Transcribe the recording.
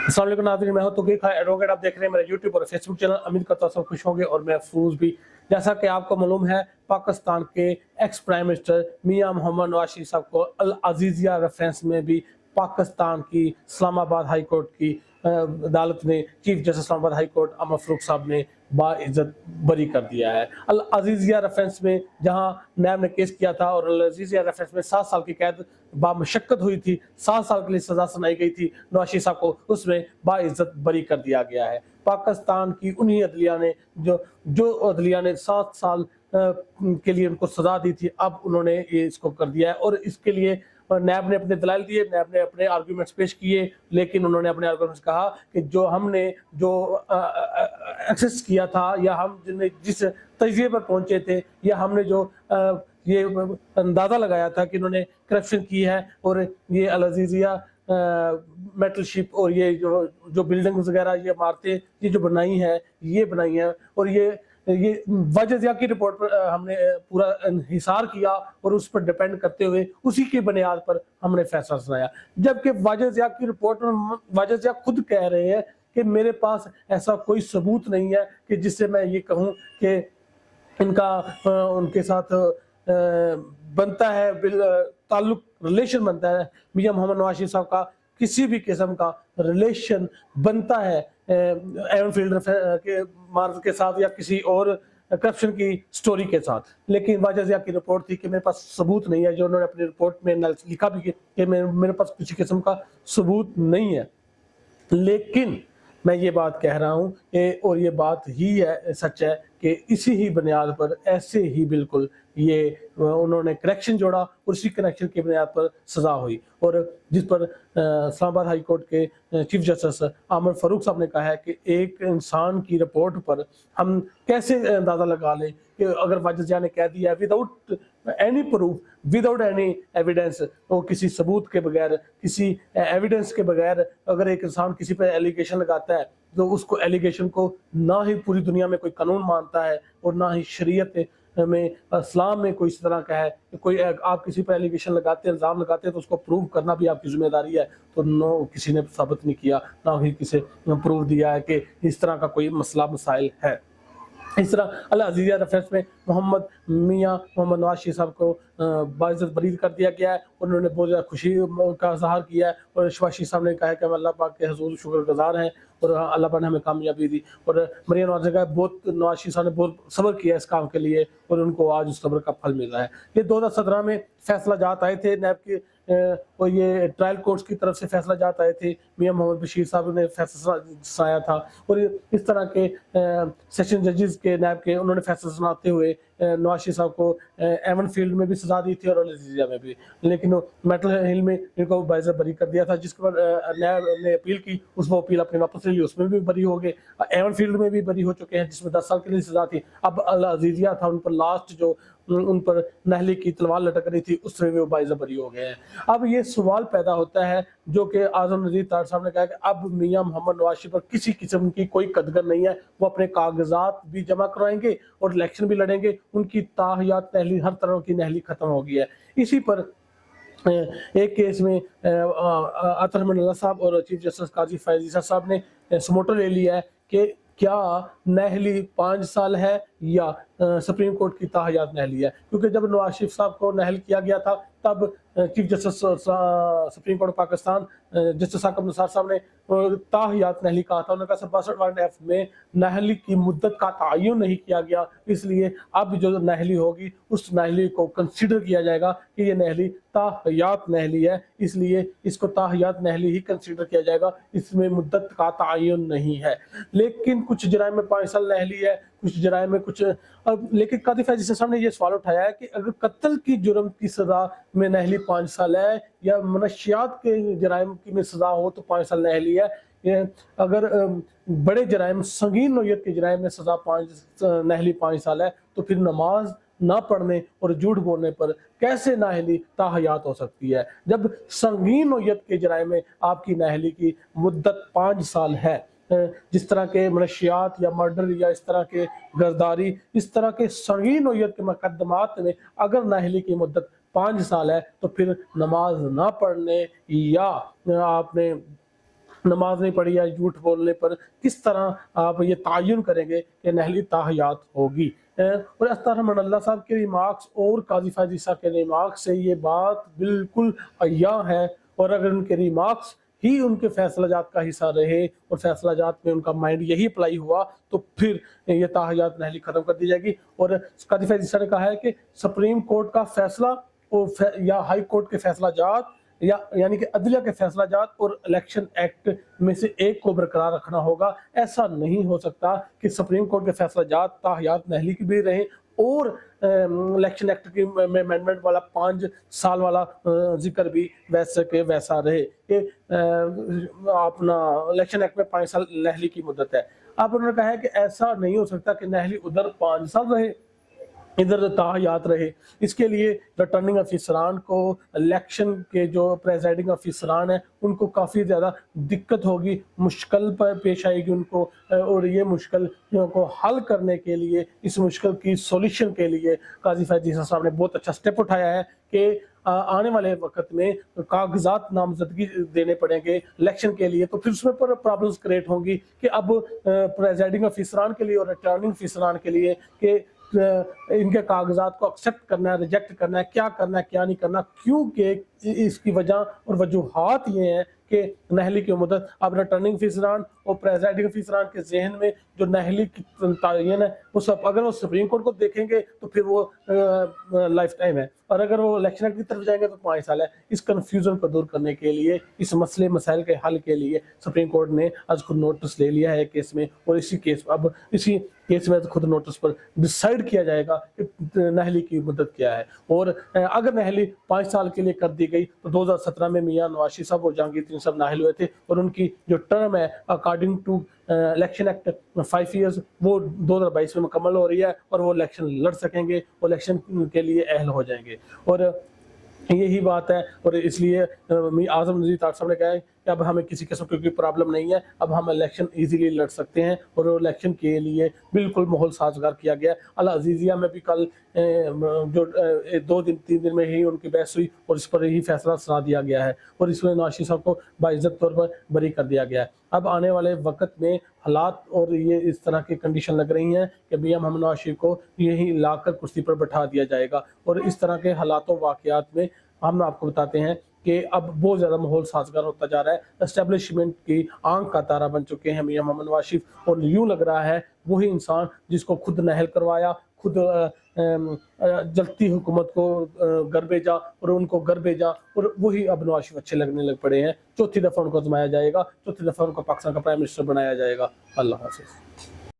अस्सलाम वालेकुम नाज़रीन, मैं हूं तौकीर खान एडवोकेट। आप देख रहे हैं मेरा यूट्यूब और फेसबुक चैनल। उम्मीद करता हूं सब खुश होंगे और महफूज भी। जैसा कि आपको मालूम है, पाकिस्तान के एक्स प्राइम मिनिस्टर मियां मोहम्मद नवाज शरीफ साहब को अल अजीज़िया रेफरेंस में भी पाकिस्तान की इस्लामाबाद हाई कोर्ट की अदालत ने, chief justice Islamabad high court Amer Farooq साहब ने बाइज्जत बरी कर दिया है। अल अजीज़िया रेफरेंस में जहां नैब ने केस किया था और अल अजीज़िया रेफरेंस में 7 साल की कैद बामशक्कत हुई थी, 7 साल के लिए सजा सुनाई गई थी नवाज शरीफ साहब को, उसमें बाइज्जत बरी कर दिया गया है। पाकिस्तान की उन्हीं अदलिया ने जो अदलिया ने 7 साल के लिए उनको सजा दी थी, अब उन्होंने ये इसको कर दिया है। और इसके लिए नैब ने अपने दलाइल दिए, नैब ने अपने आर्गूमेंट्स पेश किए, लेकिन उन्होंने अपने आर्गूमेंट्स कहा कि जो हमने जो एक्सेस किया था या हम जिस तजिए पर पहुंचे थे या हमने जो ये अंदाज़ा लगाया था कि इन्होंने करप्शन की है और ये अल अजीज़िया मेटल शिप और ये जो बिल्डिंग्स वगैरह ये इमारतें ये जो बनाई हैं और ये वाजिद ज़िया की रिपोर्ट पर हमने पूरा इंहिसार किया और उस पर डिपेंड करते हुए उसी की बुनियाद पर हमने फैसला सुनाया। जबकि वाजिद ज़िया की रिपोर्ट में वाजिद ज़िया खुद कह रहे हैं कि मेरे पास ऐसा कोई सबूत नहीं है कि जिससे मैं ये कहूँ कि इनका उनके साथ बनता है ताल्लुक रिलेशन बनता है, मियां मोहम्मद नवाज शरीफ साहब का किसी भी किस्म का रिलेशन बनता है एवन फील्ड के मार्ग के साथ या किसी और करप्शन की स्टोरी के साथ। लेकिन वाजिद ज़िया की रिपोर्ट थी कि मेरे पास सबूत नहीं है, जो उन्होंने अपनी रिपोर्ट में लिखा भी कि मेरे पास किसी किस्म का सबूत नहीं है। लेकिन मैं ये बात कह रहा हूँ और ये बात ही है, सच है कि इसी ही बुनियाद पर ऐसे ही बिल्कुल ये उन्होंने कनेक्शन जोड़ा और उसी कनेक्शन की बुनियाद पर सज़ा हुई। और जिस पर इस्लामाबाद हाई कोर्ट के चीफ जस्टिस अमर फारूक साहब ने कहा है कि एक इंसान की रिपोर्ट पर हम कैसे अंदाज़ा लगा लें कि अगर वाजिद ज़िया ने कह दिया without any proof, without any evidence, तो किसी सबूत के बगैर, किसी एविडेंस के बगैर अगर एक इंसान किसी पर एलिगेशन लगाता है तो उसको एलिगेशन को ना ही पूरी दुनिया में कोई कानून मानता है और ना ही शरीयत में, इस्लाम में कोई इस तरह का है कि कोई आप किसी पर एलिगेशन लगाते हैं, इल्ज़ाम लगाते हैं तो उसको प्रूव करना भी आपकी जिम्मेदारी है। तो नो किसी ने साबित नहीं किया, ना ही किसी ने प्रूव दिया है कि इस तरह का कोई मसला मसाइल है। इस तरह अल अजीज़िया रेफरेंस में मियां मोहम्मद नवाज शरीफ साहब को बाइज्जत बरी कर दिया गया है। उन्होंने बहुत ज़्यादा खुशी का इज़हार किया है और शहबाज शरीफ साहब ने कहा है कि हम अल्लाह पाक के हुज़ूर शुक्रगुज़ार हैं और अल्लाह पाक ने हमें कामयाबी दी। और मरियम नवाज ने कहा नवाज शरीफ साहब ने बहुत सब्र किया इस काम के लिए और उनको आज उस सब्र का फल मिल रहा है। ये 2017 में फैसला जात आए थे नैब के और ये ट्रायल कोर्ट्स की तरफ से फैसला जात आए थे, मियां मोहम्मद बशीर साहब ने फैसला सुनाया था और इस तरह के सेशन जजेस के नैब के उन्होंने फैसला सुनाते हुए नवाज शरीफ साहब को एवन फील्ड में भी सजा दी थी और अल अजीज़िया में भी, लेकिन मेटल हिल में इनको बाइज्जत बरी कर दिया था, जिसके बाद नैब ने अपील की, उस वो अपील अपने वापस ले ली, उसमें भी बरी हो गए। एवन फील्ड में भी बरी हो चुके हैं जिसमें 10 साल के लिए सजा थी। अब अल अजीज़िया था, उन पर लास्ट जो उन पर नहली की तलवार लटक रही थी, उसमें भी वो बाइज्जत बरी हो गए हैं। अब ये सवाल पैदा होता है जो कि आज़म नज़ीर तार साहब ने कहा कि अब मियां मोहम्मद नवाज शरीफ पर किसी किस्म की कोई कदर नहीं है, वो अपने कागजात भी जमा करवाएंगे और इलेक्शन भी लड़ेंगे, उनकी ताहियात नहली हर तरह की नहली खत्म हो गई है। इसी पर एक केस में अतर रहमान साहब और चीफ जस्टिस काजी फैज़ साहब ने समोटो ले लिया है कि क्या नहली 5 साल है या सुप्रीम कोर्ट की ताहियात नहली है, क्योंकि जब नवाज शरीफ साहब को नहल किया गया था तब chief justice supreme court Pakistan justice Saqib Nisar साहब ने ताहियात नहली कहा था। उन्होंने कहा 62(1)(f) में नहली की मुद्दत का तयन नहीं किया गया, इसलिए अब जो नहली होगी उस नहली को कंसिडर किया जाएगा कि ये नहली ताहियात नहली है, इसलिए इसको ताहियात नहली ही कंसिडर किया जाएगा, इसमें मुद्दत का तयन नहीं है। लेकिन कुछ जराइम में 5 साल नहली है, कुछ जराइम में कुछ लेकिन कादी फैज़ साहब ने यह सवाल उठाया है कि अगर कत्ल की जुर्म की सजा में नहली 5 साल है या मनशियात के जराइम की में सजा हो तो 5 साल नहली है, अगर बड़े जराइम संगीन नौयत के जराइम में सजा नहली 5 साल है तो फिर नमाज ना पढ़ने और झूठ बोलने पर कैसे नाहली ताहयात हो सकती है, जब संगीन नौयत के जराइम में आपकी नाहली की मुद्दत 5 साल है। जिस तरह के मनशियात या मर्डर या इस तरह के गर्दारी, इस तरह के संगीन नौयत के मुकदमात में अगर नाहली की मुद्दत 5 साल है तो फिर नमाज ना पढ़ने या आपने नमाज नहीं पढ़ी या झूठ बोलने पर किस तरह आप ये तयन करेंगे कि नहली ताहयात होगी। और इस तरह अल्लाह साहब के रिमार्क्स और काजी फायजी साहब के रिमार्क्स से ये बात बिल्कुल अय्या है। और अगर उनके रिमार्क्स ही उनके फैसला जात का हिस्सा रहे और फैसला जात में उनका माइंड यही अप्लाई हुआ तो फिर ये ताहयात नहली खत्म कर दी जाएगी। और काजी फायजी साहब ने कहा है कि सुप्रीम कोर्ट का फैसला या हाई कोर्ट के फैसला जात या यानी कि अदलिया के फैसला जात और इलेक्शन एक्ट में से एक को बरकरार रखना होगा। ऐसा नहीं हो सकता कि सुप्रीम कोर्ट के फैसला जात ताहयात नहली की भी रहे और इलेक्शन एक्ट की में अमेंडमेंट वाला 5 साल वाला जिक्र भी वैसे के वैसा रहे कि अपना इलेक्शन एक्ट में 5 साल नहली की मुद्दत है। अब उन्होंने कहा है कि ऐसा नहीं हो सकता कि नहली उधर 5 साल रहे इधर ताहयात रहे। इसके लिए रिटर्निंग अफिसरान को, इलेक्शन के जो प्रेसाइडिंग अफिसरान हैं उनको काफ़ी ज़्यादा दिक्कत होगी, मुश्किल पर पेश आएगी उनको। और ये मुश्किल को हल करने के लिए, इस मुश्किल की सॉल्यूशन के लिए काजी फैजी साहब ने बहुत अच्छा स्टेप उठाया है कि आने वाले वक्त में कागजात नामजदगी देने पड़ेंगे इलेक्शन के लिए। तो फिर उसमें पर प्रॉब्लम्स क्रिएट होंगी कि अब प्रेसाइडिंग अफिसरान के लिए और रिटर्निंग अफिसरान के लिए कि इनके कागजात को एक्सेप्ट करना है, रिजेक्ट करना है, क्या करना है क्या नहीं करना, क्योंकि इसकी वजह और वजूहात ये हैं कि नहली की मुद्दत अब रिटर्निंग अफिसरान और प्रेसाइडिंग अफिसरान के जहन में जो नहली की तयन है वो सब अगर वो सुप्रीम कोर्ट को देखेंगे तो फिर वो लाइफ टाइम है, और अगर वो इलेक्शन की तरफ जाएंगे तो 5 साल है। इस कंफ्यूजन को दूर करने के लिए, इस मसले मसाइल के हल के लिए सुप्रीम कोर्ट ने आज खुद नोटिस ले लिया है केस में। और इसी केस में खुद नोटिस पर डिसाइड किया जाएगा कि नहली की मुद्दत क्या है। और अगर नहली 5 साल के लिए कर दी गई तो 2017 में मियां नवाज शरीफ साहब और जहांगीर साहब नाअहल हुए थे और उनकी जो टर्म है according to election act 5 years वो 2022 में मुकम्मल हो रही है और वो इलेक्शन लड़ सकेंगे, वो इलेक्शन के लिए अहल हो जाएंगे। और यही बात है। और इसलिए आज़म नज़ीर तारड़ साहब ने कहा है कि अब हमें किसी किस्म की प्रॉब्लम नहीं है, अब हम इलेक्शन इजीली लड़ सकते हैं। और इलेक्शन के लिए बिल्कुल माहौल साजगार किया गया। अल अजीज़िया में भी कल जो 2-3 दिन में ही उनकी बहस हुई और इस पर ही फैसला सुना दिया गया है और इसमें नवाज शरीफ साहब को बाइज्जत तौर पर बरी कर दिया गया है। अब आने वाले वक्त में हालात और ये इस तरह की कंडीशन लग रही हैं कि मियां मोहम्मद नवाज शरीफ को यही लाकर कुर्सी पर बैठा दिया जाएगा। और इस तरह के हालातों वाक़यात में हम आपको बताते हैं कि अब बहुत ज़्यादा माहौल साजगार होता जा रहा है। एस्टेब्लिशमेंट की आंख का तारा बन चुके हैं मियां मोहम्मद नवाज शरीफ। और यूँ लग रहा है वही इंसान जिसको खुद नहल करवाया, खुद जलती हुकूमत को घर भेजा और उनको घर भेजा, और वही अब नवाज शरीफ अच्छे लगने लग पड़े हैं। चौथी दफ़ा उनको आजमाया जाएगा, चौथी दफ़ा उनको पाकिस्तान का प्राइम मिनिस्टर बनाया जाएगा। अल्लाह हाफ़िज़।